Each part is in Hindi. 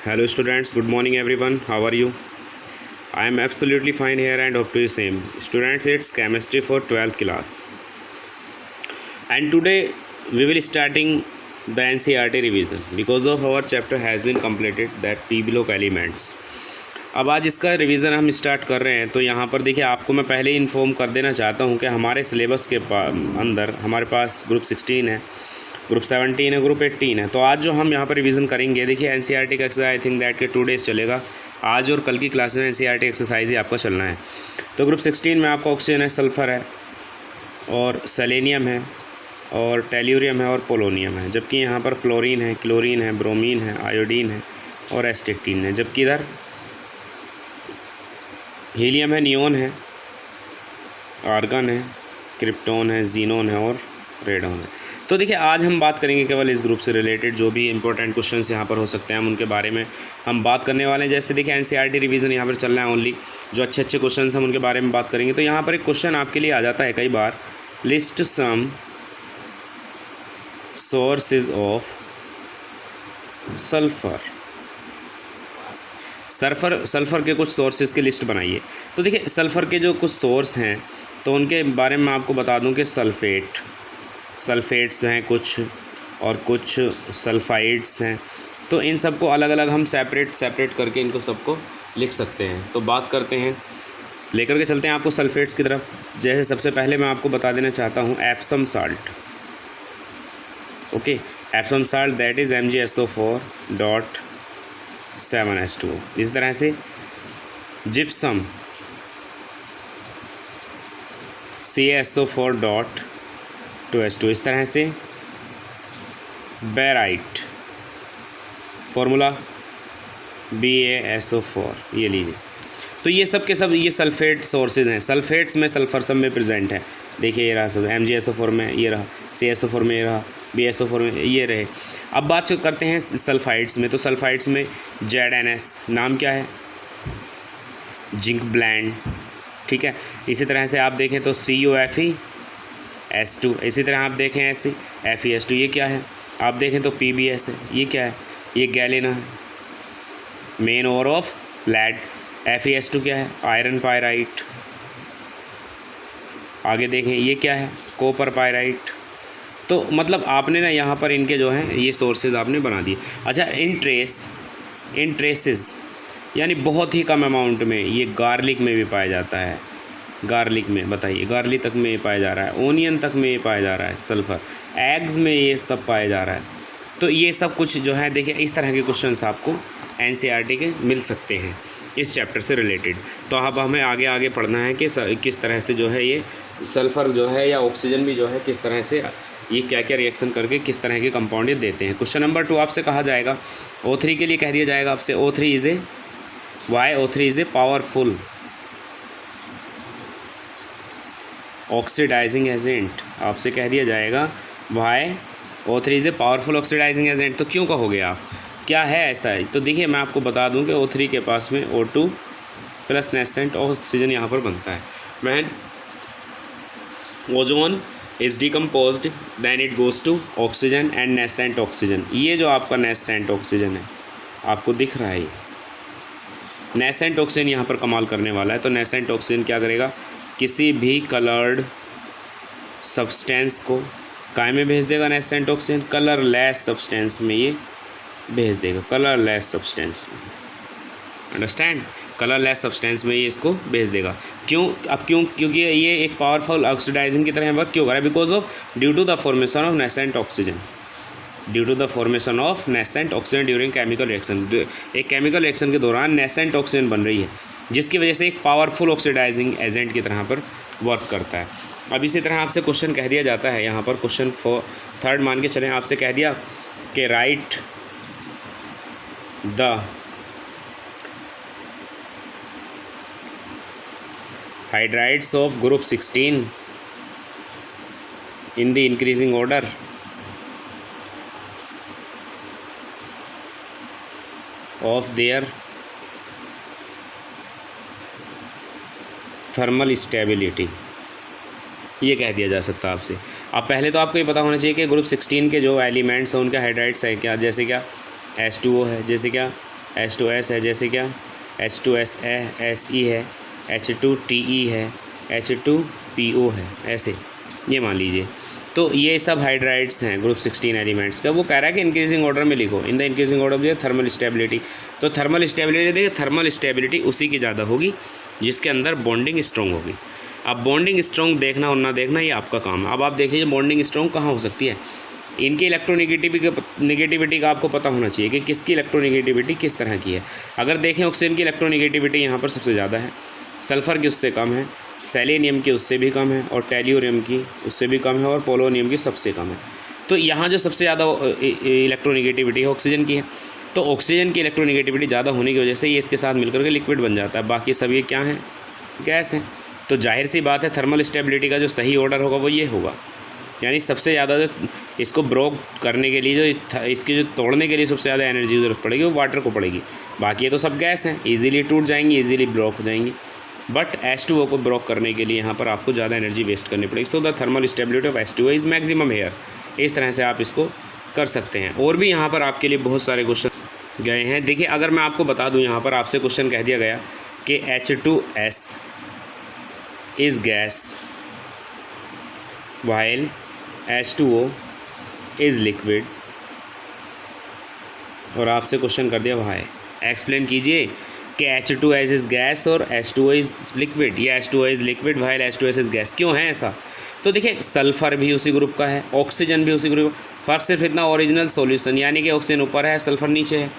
Hello students, good morning everyone. How are you? I am absolutely fine here and hope to you same. Students, it's chemistry for 12th class. And today we will starting the NCERT revision because of our chapter has been completed that P block elements. अब आज इसका रिवीजन हम स्टार्ट कर रहे हैं। तो यहाँ पर देखिए आपको मैं पहले ही इन्फॉर्म कर देना चाहता हूँ कि हमारे सिलेबस के अंदर हमारे पास ग्रुप 16 है, ग्रुप 17 है, ग्रुप 18 है। तो आज जो हम यहाँ पर रिवीजन करेंगे, देखिए एनसीईआरटी का एक्सरसाइज आई थिंक दैट के 2 डेज़ चलेगा। आज और कल की क्लास में एनसीईआरटी एक्सरसाइज ही आपका चलना है। तो ग्रुप 16 में आपका ऑक्सीजन है, सल्फ़र है और सेलेनियम है और टेल्यूरियम है और पोलोनियम है। जबकि यहाँ पर फ्लोरीन है, क्लोरीन है, ब्रोमीन है, आयोडीन है और एस्टेटिन है। जबकि इधर हीलियम है, नियोन है, आर्गन है, क्रिप्टोन है, जीनोन है और रेडोन है। तो देखिए आज हम बात करेंगे केवल इस ग्रुप से रिलेटेड जो भी इंपॉर्टेंट क्वेश्चंस यहाँ पर हो सकते हैं हम उनके बारे में हम बात करने वाले हैं। जैसे देखिए एनसीईआरटी रिवीजन यहाँ पर चल रहा है, ओनली जो अच्छे अच्छे क्वेश्चंस हम उनके बारे में बात करेंगे। तो यहाँ पर एक क्वेश्चन आपके लिए आ जाता है कई बार, list some sources of sulphur के कुछ सोर्सेज की लिस्ट बनाइए। तो देखिए सल्फ़र के जो कुछ सोर्स हैं तो उनके बारे में आपको बता दूं कि सल्फ़ेट्स हैं कुछ और कुछ सल्फ़ाइड्स हैं। तो इन सबको अलग अलग हम सेपरेट करके इनको सबको लिख सकते हैं। तो बात करते हैं, लेकर के चलते हैं आपको सल्फ़ेट्स की तरफ। जैसे सबसे पहले मैं आपको बता देना चाहता हूँ Epsom salt. Okay, Epsom salt that is MgSO4.7H2O। इस तरह से जिप्सम CaSO4.2H2। इस तरह से बेराइट फॉर्मूला BaSO4, ये लीजिए। तो ये सब के सब ये सल्फ़ेट सोर्सेज हैं। सल्फ़ेट्स में सल्फ़र सब में प्रेजेंट है। देखिए ये रहा सब, MgSO4 में ये रहा, CaSO4 में ये रहा, BaSO4 में ये रहे। अब बात करते हैं सल्फ़ाइड्स में। तो सल्फ़ाइड्स में ZnS नाम क्या है, जिंक ब्लैंड, ठीक है। इसी तरह से आप देखें तो CuFeS2। इसी तरह आप देखें ऐसे FeS2, ये क्या है। आप देखें तो PbS है, ये क्या है, ये गैलेना है, main ore of lead. FeS2 क्या है, आयरन पायराइट। आगे देखें ये क्या है, कॉपर पायराइट। तो मतलब आपने ना यहाँ पर इनके जो हैं ये सोर्सेज आपने बना दिए। अच्छा, इन ट्रेसेस यानी बहुत ही कम अमाउंट में ये गार्लिक में भी पाया जाता है। गार्लिक में बताइए, गार्लिक तक में ये पाया जा रहा है, ओनियन तक में ये पाया जा रहा है, सल्फ़र, एग्स में ये सब पाया जा रहा है। तो ये सब कुछ जो है देखिए इस तरह के क्वेश्चंस आपको एनसीईआरटी के मिल सकते हैं इस चैप्टर से रिलेटेड। तो अब हमें आगे पढ़ना है कि किस तरह से जो है ये सल्फ़र जो है या ऑक्सीजन भी जो है किस तरह से ये क्या क्या रिएक्शन करके किस तरह के कंपाउंड ये देते हैं। क्वेश्चन नंबर 2 आपसे कहा जाएगा, O3 के लिए कह दिया जाएगा आपसे O3 is a powerful oxidising agent. आपसे कह दिया जाएगा why O3 is a powerful oxidising agent. तो क्यों कहोगे आप, क्या है ऐसा है। तो देखिए मैं आपको बता दूं कि O3 के पास में O2 प्लस नेसेंट ऑक्सीजन यहाँ पर बनता है। When ozone is decomposed then it goes to oxygen and nascent oxygen. ये जो आपका नेसेंट ऑक्सीजन है आपको दिख रहा है, ये नेसेंट ऑक्सीजन यहाँ पर कमाल करने वाला है। तो नेसेंट ऑक्सीजन क्या करेगा, किसी भी कलर्ड सब्सटेंस को काय में भेज देगा, नेसेंट ऑक्सीजन कलरलेस सब्सटेंस में ये भेज देगा, कलरलेस सब्सटेंस में। अंडरस्टैंड, कलरलेस सब्सटेंस में ये इसको भेज देगा। क्योंकि ये एक पावरफुल ऑक्सीडाइजिंग की तरह वर्क क्यों कर रहा है, because of due to the formation of nascent oxygen during chemical reaction. एक केमिकल रिएक्शन के दौरान नेसेंट ऑक्सीजन बन रही है जिसकी वजह से एक पावरफुल ऑक्सीडाइजिंग एजेंट की तरह पर वर्क करता है। अब इसी तरह आपसे क्वेश्चन कह दिया जाता है यहाँ पर, क्वेश्चन 3 मान के चलें, आपसे कह दिया कि right the hydrides of group 16 in the increasing order. Of their thermal stability, ये कह दिया जा सकता है आपसे। अब पहले तो आपको ये पता होना चाहिए कि ग्रुप 16 के जो एलिमेंट्स हैं उनके हाइड्राइड्स है क्या, जैसे क्या H2O है, जैसे क्या H2S है, जैसे क्या H2SE है, H2TE है, H2PO है, ऐसे ये मान लीजिए। तो ये सब हाइड्राइड्स हैं ग्रुप 16 एलिमेंट्स का। वो कह रहा है कि इंक्रीजिंग ऑर्डर में लिखो, इन द इंक्रीजिंग ऑर्डर जो थर्मल स्टेबिलिटी। तो थर्मल स्टेबिलिटी देखिए, थर्मल स्टेबिलिटी उसी की ज़्यादा होगी जिसके अंदर बॉन्डिंग स्ट्रॉन्ग होगी। अब बॉन्डिंग स्ट्रॉन्ग देखना और ना देखना ये आपका काम है। अब आप देख लीजिए बॉन्डिंग स्ट्रॉन्ग कहाँ हो सकती है। इनकी इलेक्ट्रोनिगेटिविटी का आपको पता होना चाहिए कि किसकी इलेक्ट्रोनिगेटिविटी किस तरह की है। अगर देखें ऑक्सीजन की इलेक्ट्रोनिगेटिविटी यहाँ पर सबसे ज़्यादा है, सल्फ़र की उससे कम है, सेलेनियम की उससे भी कम है, और टेल्यूरियम की उससे भी कम है, और पोलोनियम की सबसे कम है। तो यहाँ जो सबसे ज़्यादा इलेक्ट्रोनिगेटिविटी है ऑक्सीजन की है। तो ऑक्सीजन की इलेक्ट्रोनिगेटिविटी ज़्यादा होने की वजह से ये इसके साथ मिलकर के लिक्विड बन जाता है, बाकी सब ये क्या हैं, गैस हैं। तो जाहिर सी बात है थर्मल स्टेबिलिटी का जो सही ऑर्डर होगा वो ये होगा, यानी सबसे ज़्यादा जो इसको ब्रोक करने के लिए जो इसकी जो तोड़ने के लिए सबसे ज़्यादा एनर्जी की जरूरत पड़ेगी वो वाटर को पड़ेगी। बाकी ये तो सब गैस हैं, ईजिली टूट जाएंगी, ईजिली ब्रोक हो जाएंगी। बट H2O को ब्रोक करने के लिए यहाँ पर आपको ज़्यादा एनर्जी वेस्ट करनी पड़ेगी। So the thermal stability of H2O is maximum here. इस तरह से आप इसको कर सकते हैं। और भी यहाँ पर आपके लिए बहुत सारे क्वेश्चन गए हैं। देखिए अगर मैं आपको बता दूँ, यहाँ पर आपसे क्वेश्चन कह दिया गया कि H2S is gas while H2O is liquid, और आपसे क्वेश्चन कर दिया भाई एक्सप्लेन कीजिए कि H2S इज़ गैस और H2O इज़ लिक्विड, या H2O is liquid while H2S is gas, क्यों है ऐसा। तो देखिए सल्फ़र भी उसी ग्रुप का है, ऑक्सीजन भी उसी ग्रुप, फर्क सिर्फ इतना ओरिजिनल सॉल्यूशन, यानी कि ऑक्सीजन ऊपर है सल्फ़र नीचे है।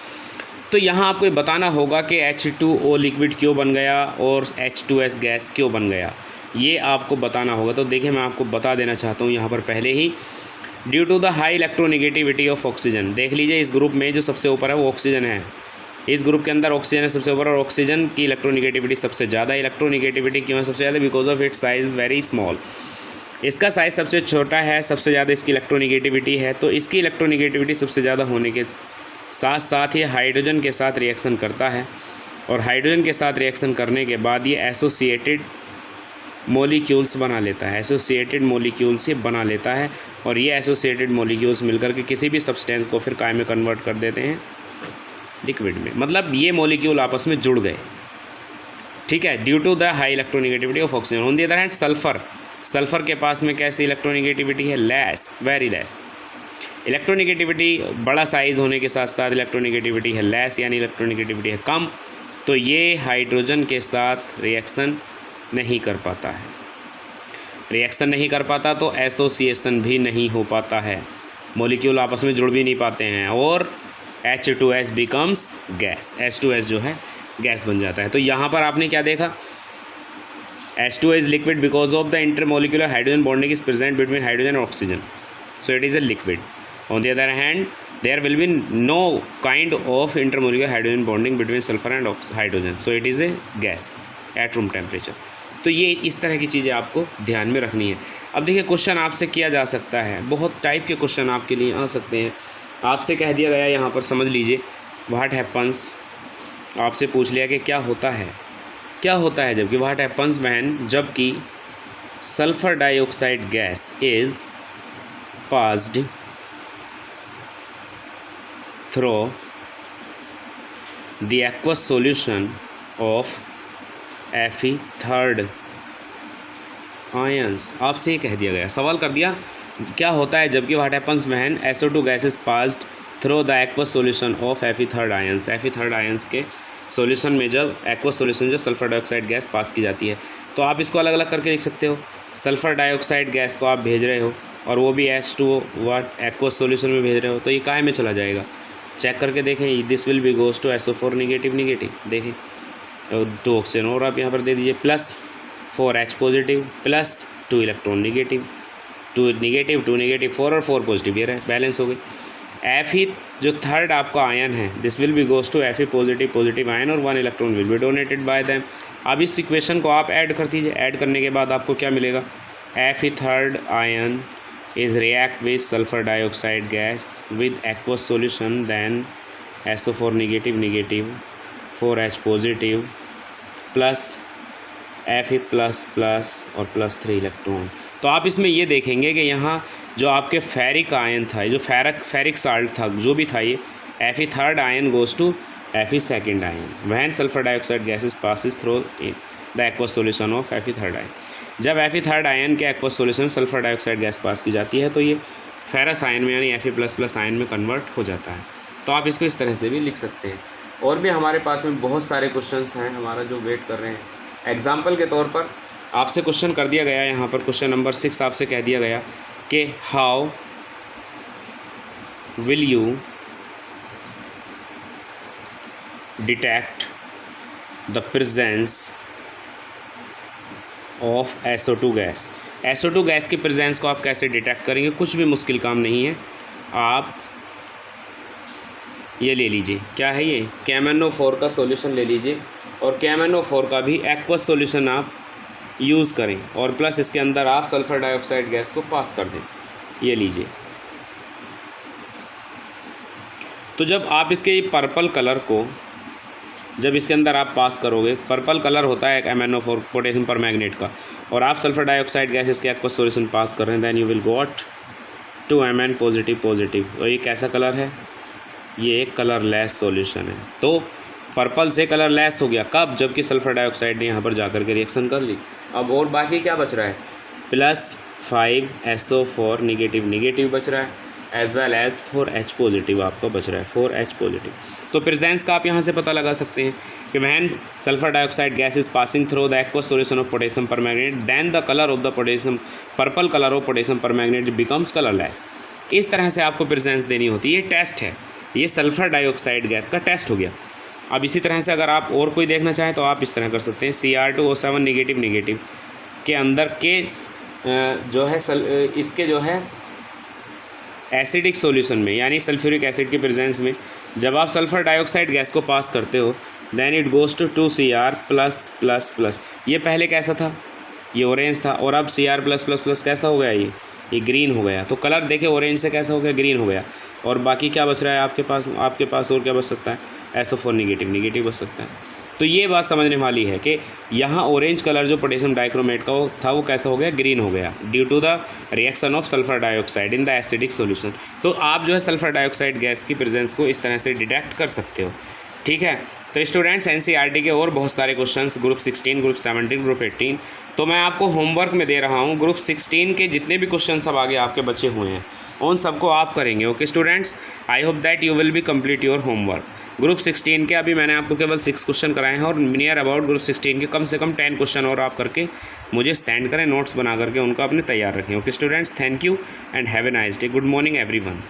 तो यहाँ आपको ये बताना होगा कि H2O लिक्विड क्यों बन गया और H2S गैस क्यों बन गया, ये आपको बताना होगा। तो देखिए मैं आपको बता देना चाहता हूँ यहाँ पर पहले ही, due to the high electronegativity of oxygen. देख लीजिए इस ग्रुप में जो सबसे ऊपर है वो ऑक्सीजन है, इस ग्रुप के अंदर ऑक्सीजन है सबसे ऊपर, और ऑक्सीजन की इलेक्ट्रोनिगेटिविटी सबसे ज़्यादा। इलेक्ट्रोनिगेटिविटी क्यों है सबसे ज़्यादा, because of its size very small. इसका साइज़ सबसे छोटा है, सबसे ज़्यादा इसकी इलेक्ट्रोनिगेटिविटी है। तो इसकी इलेक्ट्रोनिगेटिविटी सबसे ज़्यादा होने के साथ साथ ये हाइड्रोजन के साथ रिएक्शन करता है, और हाइड्रोजन के साथ रिएक्शन करने के बाद ये एसोसिएटेड मॉलिक्यूल्स बना लेता है, एसोसिएटेड मॉलिक्यूल्स ये बना लेता है, और ये एसोसिएटेड मॉलिक्यूल्स मिलकर के किसी भी सब्सटेंस को फिर काय में कन्वर्ट कर देते हैं लिक्विड में। मतलब ये मॉलिक्यूल आपस में जुड़ गए, ठीक है, due to the high electronegativity of oxygen. On the other hand sulphur के पास में कैसी इलेक्ट्रोनिगेटिविटी है, लेस, वेरी लेस। इलेक्ट्रोनिगेटिविटी बड़ा साइज़ होने के साथ साथ इलेक्ट्रोनिगेटिविटी है लेस, यानी इलेक्ट्रोनिगेटिविटी है कम। तो ये हाइड्रोजन के साथ रिएक्शन नहीं कर पाता है, रिएक्शन नहीं कर पाता तो एसोसिएशन भी नहीं हो पाता है, मॉलिक्यूल आपस में जुड़ भी नहीं पाते हैं, और H2S बिकम्स गैस, H2S जो है गैस बन जाता है। तो यहाँ पर आपने क्या देखा, H2O is liquid because of the intermolecular hydrogen bonding is present between hydrogen और oxygen, so it is a liquid. On the other hand there will be no kind of intermolecular hydrogen bonding between sulphur and hydrogen, so it is a gas at room temperature. तो ये इस तरह की चीज़ें आपको ध्यान में रखनी है। अब देखिए क्वेश्चन आपसे किया जा सकता है, बहुत टाइप के क्वेश्चन आपके लिए आ सकते हैं। आपसे कह दिया गया यहाँ पर समझ लीजिए, व्हाट हैपन्स, आपसे पूछ लिया कि क्या होता है जबकि व्हाट हैपन्स व्हेन, जबकि sulphur dioxide gas is passed through the aqueous solution of Fe3 ions. आपसे ये कह दिया गया, सवाल कर दिया क्या होता है जबकि what happens when SO2 gas is passed through the aqueous solution of Fe3 ions. Fe3 ions के सॉल्यूशन में जब एक्वस सॉल्यूशन, जब सल्फर डाइऑक्साइड गैस पास की जाती है, तो आप इसको अलग अलग करके लिख सकते हो। सल्फर डाइऑक्साइड गैस को आप भेज रहे हो और वो भी H2O वाट एक्वस सॉल्यूशन में भेज रहे हो, तो ये काहे में चला जाएगा, चेक करके देखें। This will be goes to SO4 negative, देखें, और 2 ऑक्सीजन और आप यहाँ पर दे दीजिए, plus 4H positive plus 2 electron negative, 2 negative 2 negative 4 और 4 पॉजिटिव, ये रहे, बैलेंस हो गई। Fe जो थर्ड आपका आयन है, this will be goes to Fe positive ion, और 1 electron will be donated by them. अब इस इक्वेशन को आप ऐड कर दीजिए, ऐड करने के बाद आपको क्या मिलेगा, Fe3 ion is react with sulfur dioxide gas with aqueous solution, then SO4 negative 4H positive plus Fe plus और +3 इलेक्ट्रॉन। तो आप इसमें ये देखेंगे कि यहाँ जो आपके फेरिक आयन था, जो फेरिक साल्ट था, जो भी था, ये Fe3 ion goes to Fe second ion. When sulfur dioxide gases passes through the aqueous solution of Fe third ion. जब Fe थर्ड आयन के aqueous solution sulphur dioxide gas pass की जाती है तो ये फेरस आयन में यानी Fe++ आयन में कन्वर्ट हो जाता है। तो आप इसको इस तरह से भी लिख सकते हैं। और भी हमारे पास में बहुत सारे क्वेश्चंस हैं हमारा जो वेट कर रहे हैं। एग्जाम्पल के तौर पर आपसे क्वेश्चन कर दिया गया, यहाँ पर क्वेश्चन नंबर 6 आपसे कह दिया गया कि how will you detect the presence of SO2 gas. SO2 gas की प्रेजेंस को आप कैसे डिटेक्ट करेंगे? कुछ भी मुश्किल काम नहीं है। आप ये ले लीजिए, क्या है ये, KMnO4 का सॉल्यूशन ले लीजिए और KMnO4 का भी एक्वस सॉल्यूशन आप यूज़ करें और प्लस इसके अंदर आप सल्फ़र डाइऑक्साइड गैस को पास कर दें। ये लीजिए। तो जब आप इसके पर्पल कलर को जब इसके अंदर आप पास करोगे, पर्पल कलर होता है MnO4 पोटेशियम परमैंगनेट का, और आप सल्फर डाइऑक्साइड गैस इसके एक्वस सॉल्यूशन पास कर रहे हैं, then you will got 2Mn positive. और ये कैसा कलर है? ये एक कलरलेस सॉल्यूशन है। तो पर्पल से कलरलेस हो गया कब? जबकि सल्फर डाइऑक्साइड ने यहाँ पर जाकर के रिएक्शन कर ली। अब और बाकी क्या बच रहा है? +5 SO4 निगेटिव बच रहा है, as well as 4H positive आपका बच रहा है, 4H पॉजिटिव। तो प्रेजेंस का आप यहाँ से पता लगा सकते हैं कि when sulphur dioxide gas is passing through the aqueous solution of potassium permanganate then the colour of the potassium purple colour of potassium permanganate becomes colourless. इस तरह से आपको प्रेजेंस देनी होती है। ये टेस्ट है, ये सल्फर डाइऑक्साइड गैस का टेस्ट हो गया। अब इसी तरह से अगर आप और कोई देखना चाहें तो आप इस तरह कर सकते हैं। Cr2O7 निगेटिव के अंदर के जो है इसके जो है एसिडिक सॉल्यूशन में यानी सल्फ्यूरिक एसिड की प्रेजेंस में जब आप सल्फर डाइऑक्साइड गैस को पास करते हो then it goes to 2Cr+++। ये पहले कैसा था? ये ऑरेंज था और अब Cr+++ कैसा हो गया? ये ग्रीन हो गया। तो कलर देखे ऑरेंज से कैसा हो गया? ग्रीन हो गया। और बाकी क्या बच रहा है आपके पास और क्या बच सकता है? SO4 निगेटिव बच सकता है। तो ये बात समझने वाली है कि यहाँ ऑरेंज कलर जो पोटेशियम डाइक्रोमेट का था वो कैसा हो गया? ग्रीन हो गया due to the reaction of sulphur dioxide in the acidic solution. तो आप जो है सल्फर डाइऑक्साइड गैस की प्रेजेंस को इस तरह से डिटेक्ट कर सकते हो। ठीक है। तो स्टूडेंट्स NCERT के और बहुत सारे क्वेश्चंस ग्रुप 16, ग्रुप 17, ग्रुप 18 तो मैं आपको होमवर्क में दे रहा हूँ। ग्रुप 16 के जितने भी क्वेश्चन अब आगे आपके बचे हुए हैं उन सबको आप करेंगे। Okay students, I hope that you will be complete your homework. Group 16 के अभी मैंने आपको केवल 6 क्वेश्चन कराए हैं और नियर अबाउट ग्रुप 16 के कम से कम 10 क्वेश्चन और आप करके मुझे सेंड करें, नोट्स बना करके उनको अपने तैयार रखें। Okay students, thank you and have a nice day. Good morning everyone.